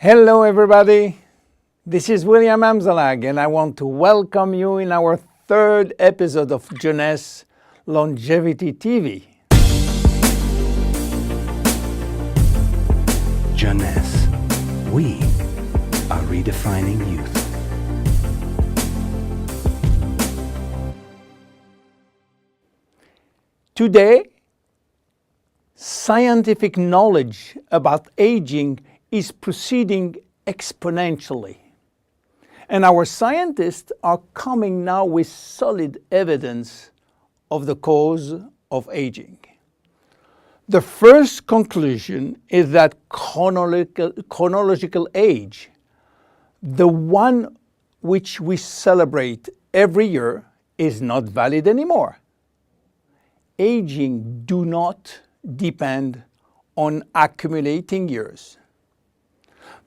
Hello everybody, this is William Amzalag and I want to welcome you in our third episode of Jeunesse Longevity TV. Jeunesse, we are redefining youth. Today, scientific knowledge about aging is proceeding exponentially. And our scientists are coming now with solid evidence of the cause of aging. The first conclusion is that chronological age, the one which we celebrate every year, is not valid anymore. Aging do not depend on accumulating years.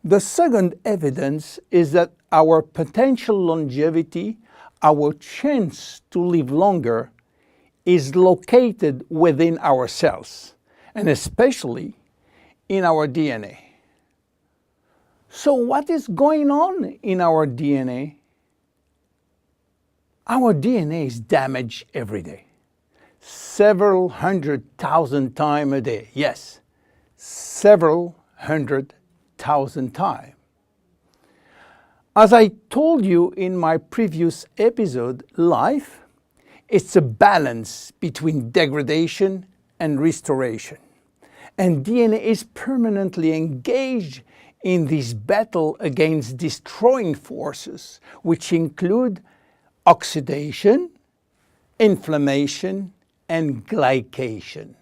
The second evidence is that our potential longevity, our chance to live longer, is located within our cells, and especially in our DNA. So what is going on in our DNA? Our DNA is damaged every day. Several 100,000 times a day. Yes, several 100,000 times. As I told you in my previous episode, life, it's a balance between degradation and restoration. And DNA is permanently engaged in this battle against destroying forces, which include oxidation, inflammation, and glycation.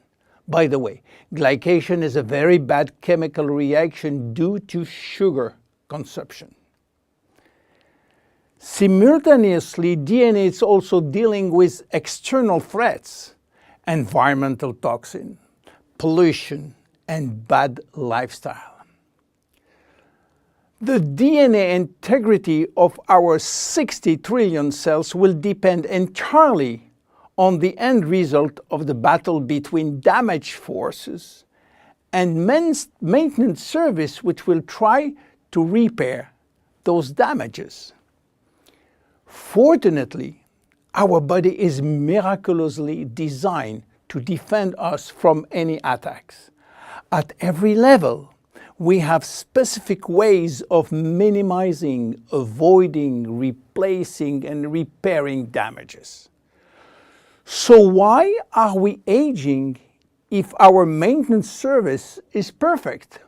By the way, glycation is a very bad chemical reaction due to sugar consumption. Simultaneously, DNA is also dealing with external threats, environmental toxin, pollution, and bad lifestyle. The DNA integrity of our 60 trillion cells will depend entirely on the end result of the battle between damage forces and maintenance service, which will try to repair those damages. Fortunately, our body is miraculously designed to defend us from any attacks. At every level, we have specific ways of minimizing, avoiding, replacing, and repairing damages. So why are we aging if our maintenance service is perfect?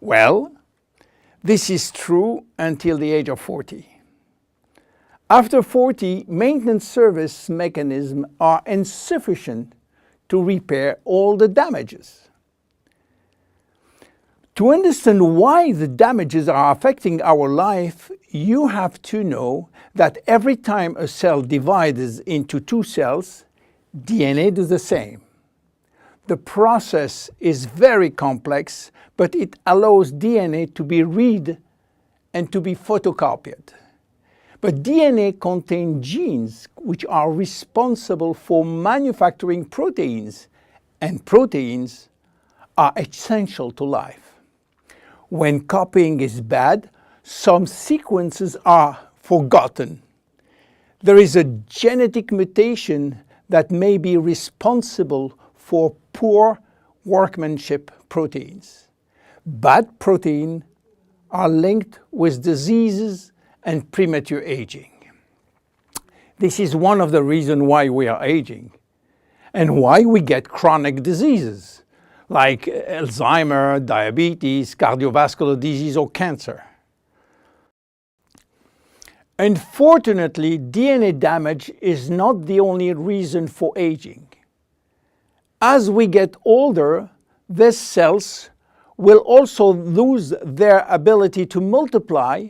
Well, this is true until the age of 40. After 40, maintenance service mechanisms are insufficient to repair all the damages. To understand why the damages are affecting our life, you have to know that every time a cell divides into two cells, DNA does the same. The process is very complex, but it allows DNA to be read and to be photocopied. But DNA contains genes which are responsible for manufacturing proteins, and proteins are essential to life. When copying is bad, some sequences are forgotten. There is a genetic mutation that may be responsible for poor workmanship proteins. Bad proteins are linked with diseases and premature aging. This is one of the reasons why we are aging and why we get chronic diseases like Alzheimer's, diabetes, cardiovascular disease, or cancer. Unfortunately, DNA damage is not the only reason for aging. As we get older, these cells will also lose their ability to multiply,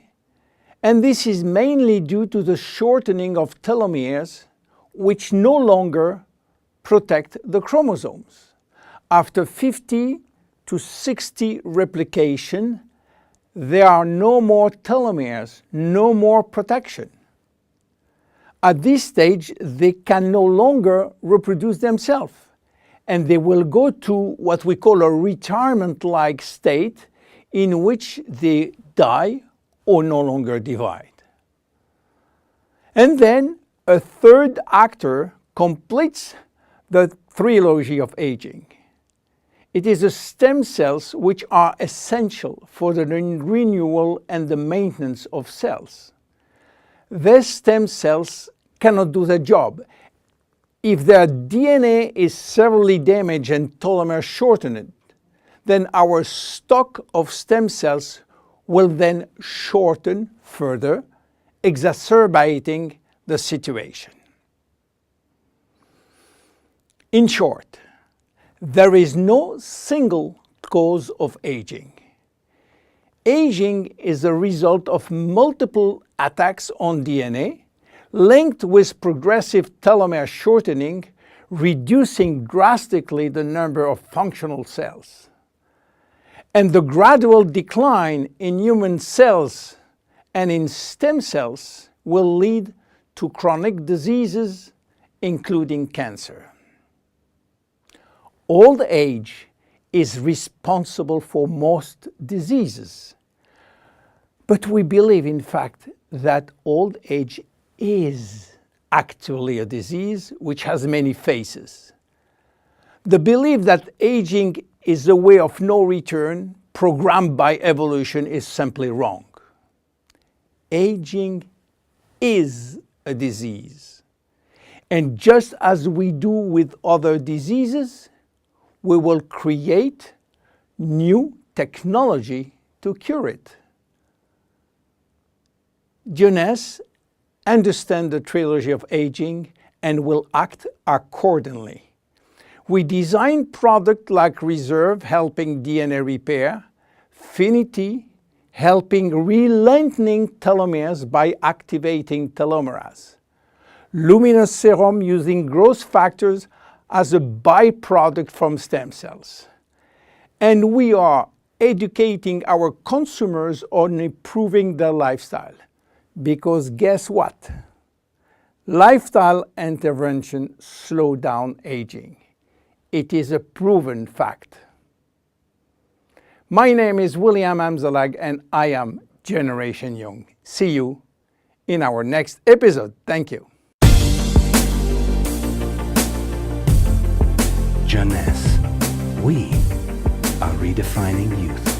and this is mainly due to the shortening of telomeres, which no longer protect the chromosomes. After 50 to 60 replication, there are no more telomeres, no more protection. At this stage, they can no longer reproduce themselves, and they will go to what we call a retirement-like state, in which they die or no longer divide. And then a third actor completes the trilogy of aging. It is the stem cells which are essential for the renewal and the maintenance of cells. These stem cells cannot do the job. If their DNA is severely damaged and telomere shortened, then our stock of stem cells will then shorten further, exacerbating the situation. In short, there is no single cause of aging. Aging is a result of multiple attacks on DNA linked with progressive telomere shortening, reducing drastically the number of functional cells. And the gradual decline in human cells and in stem cells will lead to chronic diseases, including cancer. Old age is responsible for most diseases. But we believe, in fact, that old age is actually a disease which has many faces. The belief that aging is a way of no return programmed by evolution is simply wrong. Aging is a disease. And just as we do with other diseases, we will create new technology to cure it. Jeunesse understand the trilogy of aging and will act accordingly. We design products like Reserve, helping DNA repair, Finity, helping re-lengthening telomeres by activating telomerase, Luminous Serum using growth factors as a byproduct from stem cells. And we are educating our consumers on improving their lifestyle. Because guess what? Lifestyle intervention slow down aging. It is a proven fact. My name is William Amzalag and I am Generation Young. See you in our next episode. Thank you. Jeunesse. We are redefining youth.